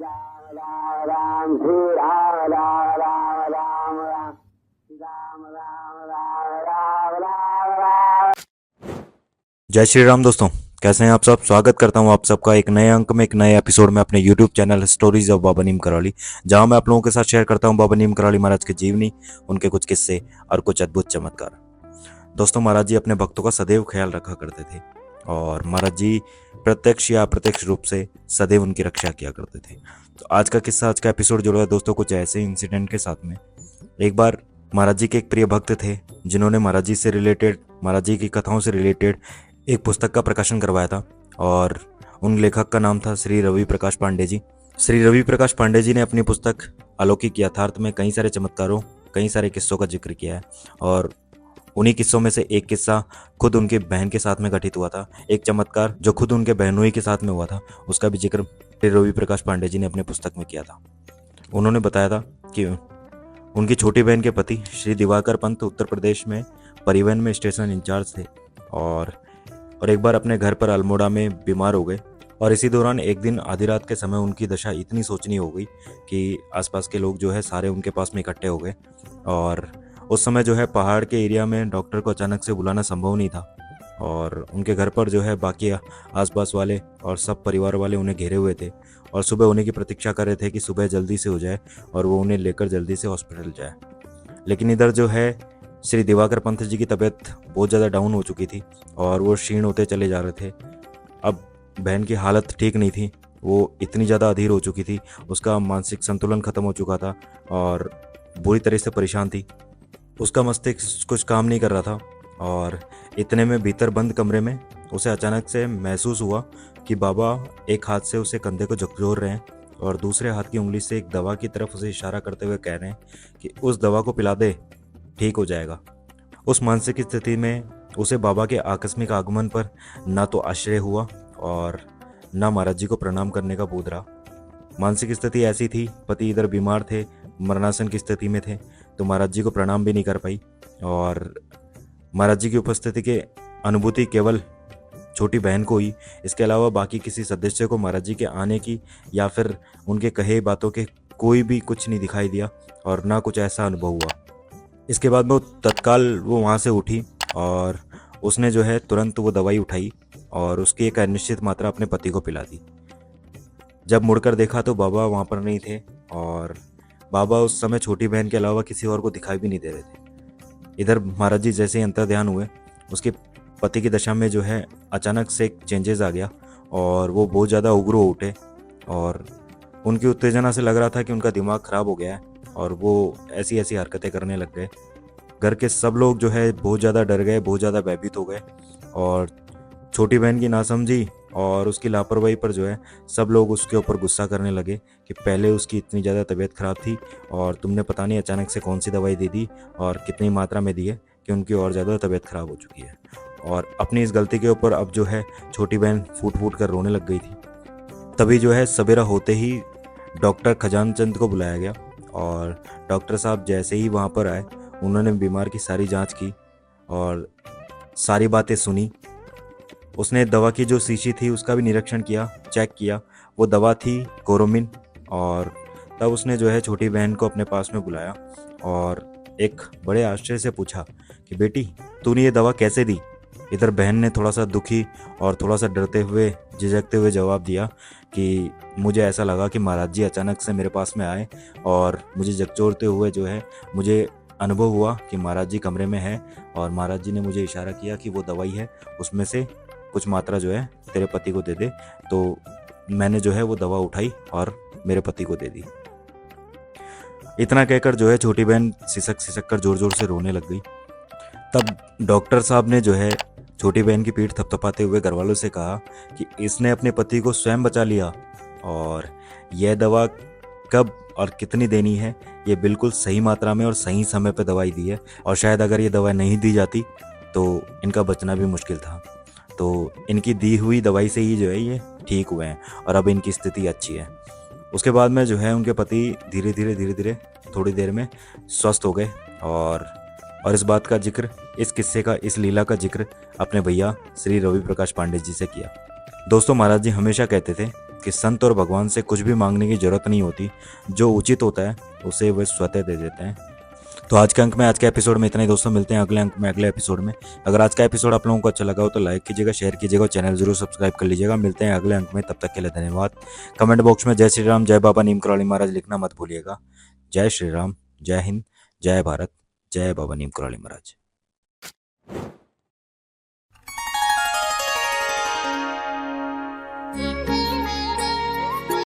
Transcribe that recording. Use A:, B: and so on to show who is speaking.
A: राम श्री राम राम राम राम राम राम राम राम राम राम।
B: जय श्री राम दोस्तों, कैसे हैं आप सब। स्वागत करता हूं आप सबका एक नए अंक में, एक नए एपिसोड में अपने YouTube चैनल स्टोरीज ऑफ बाबा नीम करौली, जहां मैं आप लोगों के साथ शेयर करता हूं बाबा नीम करौली महाराज की जीवनी, उनके कुछ किस्से और कुछ अद्भुत चमत्कार। दोस्तों, महाराज जी अपने भक्तों का सदैव ख्याल रखा करते थे और महाराज जी प्रत्यक्ष या अप्रत्यक्ष रूप से सदैव उनकी रक्षा किया करते थे। तो आज का किस्सा, आज का एपिसोड जुड़ा है दोस्तों कुछ ऐसे इंसिडेंट के साथ में। एक बार महाराज जी के एक प्रिय भक्त थे जिन्होंने महाराज जी से रिलेटेड, महाराज जी की कथाओं से रिलेटेड एक पुस्तक का प्रकाशन करवाया था और उन लेखक का नाम था श्री रवि प्रकाश पांडे जी। श्री रवि प्रकाश पांडे जी ने अपनी पुस्तक अलौकिक यथार्थ में कई सारे चमत्कारों, कई सारे किस्सों का जिक्र किया है और उन्हीं किस्सों में से एक किस्सा खुद उनकी बहन के साथ में घटित हुआ था। एक चमत्कार जो खुद उनके बहनोई के साथ में हुआ था, उसका भी जिक्र श्री रवि प्रकाश पांडे जी ने अपने पुस्तक में किया था। उन्होंने बताया था कि उनकी छोटी बहन के पति श्री दिवाकर पंत उत्तर प्रदेश में परिवहन में स्टेशन इंचार्ज थे और एक बार अपने घर पर अल्मोड़ा में बीमार हो गए और इसी दौरान एक दिन आधी रात के समय उनकी दशा इतनी शोचनीय हो गई कि आसपास के लोग जो है सारे उनके पास में इकट्ठे हो गए और उस समय जो है पहाड़ के एरिया में डॉक्टर को अचानक से बुलाना संभव नहीं था और उनके घर पर जो है बाकी आसपास वाले और सब परिवार वाले उन्हें घेरे हुए थे और सुबह होने की प्रतीक्षा कर रहे थे कि सुबह जल्दी से हो जाए और वो उन्हें लेकर जल्दी से हॉस्पिटल जाए। लेकिन इधर जो है श्री दिवाकर पंत जी की तबीयत बहुत ज़्यादा डाउन हो चुकी थी और वो क्षीण होते चले जा रहे थे। अब बहन की हालत ठीक नहीं थी, वो इतनी ज़्यादा अधीर हो चुकी थी, उसका मानसिक संतुलन खत्म हो चुका था और बुरी तरह से परेशान थी। उसका मस्तिष्क कुछ काम नहीं कर रहा था और इतने में भीतर बंद कमरे में उसे अचानक से महसूस हुआ कि बाबा एक हाथ से उसे कंधे को झकझोर रहे हैं और दूसरे हाथ की उंगली से एक दवा की तरफ उसे इशारा करते हुए कह रहे हैं कि उस दवा को पिला दे, ठीक हो जाएगा। उस मानसिक स्थिति में उसे बाबा के आकस्मिक आगमन पर ना तो आश्चर्य हुआ और ना महाराज जी को प्रणाम करने का बोध रहा। मानसिक स्थिति ऐसी थी, पति इधर बीमार थे, मरणासन की स्थिति में थे, तो महाराज जी को प्रणाम भी नहीं कर पाई और महाराज जी की उपस्थिति के अनुभूति केवल छोटी बहन को ही, इसके अलावा बाकी किसी सदस्य को महाराज जी के आने की या फिर उनके कहे बातों के कोई भी कुछ नहीं दिखाई दिया और ना कुछ ऐसा अनुभव हुआ। इसके बाद वो तत्काल वहाँ से उठी और उसने जो है तुरंत वो दवाई उठाई और उसकी एक अनिश्चित मात्रा अपने पति को पिला दी। जब मुड़कर देखा तो बाबा वहाँ पर नहीं थे और बाबा उस समय छोटी बहन के अलावा किसी और को दिखाई भी नहीं दे रहे थे। इधर महाराज जी जैसे ही अंतर्ध्यान हुए, उसके पति की दशा में जो है अचानक से एक चेंजेस आ गया और वो बहुत ज़्यादा उग्र हो उठे और उनकी उत्तेजना से लग रहा था कि उनका दिमाग खराब हो गया है और वो ऐसी ऐसी हरकतें करने लग गए। घर के सब लोग जो है बहुत ज़्यादा डर गए, बहुत ज़्यादा भयभीत हो गए और छोटी बहन की नासमझी और उसकी लापरवाही पर जो है सब लोग उसके ऊपर गुस्सा करने लगे कि पहले उसकी इतनी ज़्यादा तबीयत ख़राब थी और तुमने पता नहीं अचानक से कौन सी दवाई दे दी और कितनी मात्रा में दी है कि उनकी और ज़्यादा तबीयत ख़राब हो चुकी है। और अपनी इस गलती के ऊपर अब जो है छोटी बहन फूट फूट कर रोने लग गई थी। तभी जो है सवेरा होते ही डॉक्टर खजान चंद को बुलाया गया और डॉक्टर साहब जैसे ही वहाँ पर आए, उन्होंने बीमार की सारी जांच की और सारी बातें सुनी। उसने दवा की जो शीशी थी उसका भी निरीक्षण किया, चेक किया। वो दवा थी कोरोमिन और तब उसने जो है छोटी बहन को अपने पास में बुलाया और एक बड़े आश्चर्य से पूछा कि बेटी, तूने ये दवा कैसे दी। इधर बहन ने थोड़ा सा दुखी और थोड़ा सा डरते हुए, झिझकते हुए जवाब दिया कि मुझे ऐसा लगा कि महाराज जी अचानक से मेरे पास में आए और मुझे झकझोरते हुए जो है मुझे अनुभव हुआ कि महाराज जी कमरे में है और महाराज जी ने मुझे इशारा किया कि वो दवाई है, उसमें से कुछ मात्रा जो है तेरे पति को दे दे। तो मैंने जो है वो दवा उठाई और मेरे पति को दे दी। इतना कहकर जो है छोटी बहन सिसक सिसक कर जोर जोर से रोने लग गई। तब डॉक्टर साहब ने जो है छोटी बहन की पीठ थपथपाते हुए घरवालों से कहा कि इसने अपने पति को स्वयं बचा लिया और यह दवा कब और कितनी देनी है ये बिल्कुल सही मात्रा में और सही समय पर दवाई दी है और शायद अगर ये दवा नहीं दी जाती तो इनका बचना भी मुश्किल था। तो इनकी दी हुई दवाई से ही जो है ये ठीक हुए हैं और अब इनकी स्थिति अच्छी है। उसके बाद में जो है उनके पति धीरे धीरे थोड़ी देर में स्वस्थ हो गए और इस बात का जिक्र, इस किस्से का, इस लीला का जिक्र अपने भैया श्री रवि प्रकाश पांडे जी से किया। दोस्तों, महाराज जी हमेशा कहते थे कि संत और भगवान से कुछ भी मांगने की जरूरत नहीं होती, जो उचित होता है उसे वे स्वतः दे देते हैं। तो आज के अंक में, आज के एपिसोड में इतना ही दोस्तों। मिलते हैं अगले अंक में, अगले एपिसोड में। अगर आज का एपिसोड आप लोगों को अच्छा लगा हो तो लाइक कीजिएगा, शेयर कीजिएगा, चैनल जरूर सब्सक्राइब कर लीजिएगा। मिलते हैं अगले अंक में, तब तक के लिए धन्यवाद। कमेंट बॉक्स में जय श्री राम, जय बाबा नीम करौली महाराज लिखना मत भूलिएगा। जय श्री राम, जय हिंद, जय भारत, जय बाबा नीम करौली महाराज।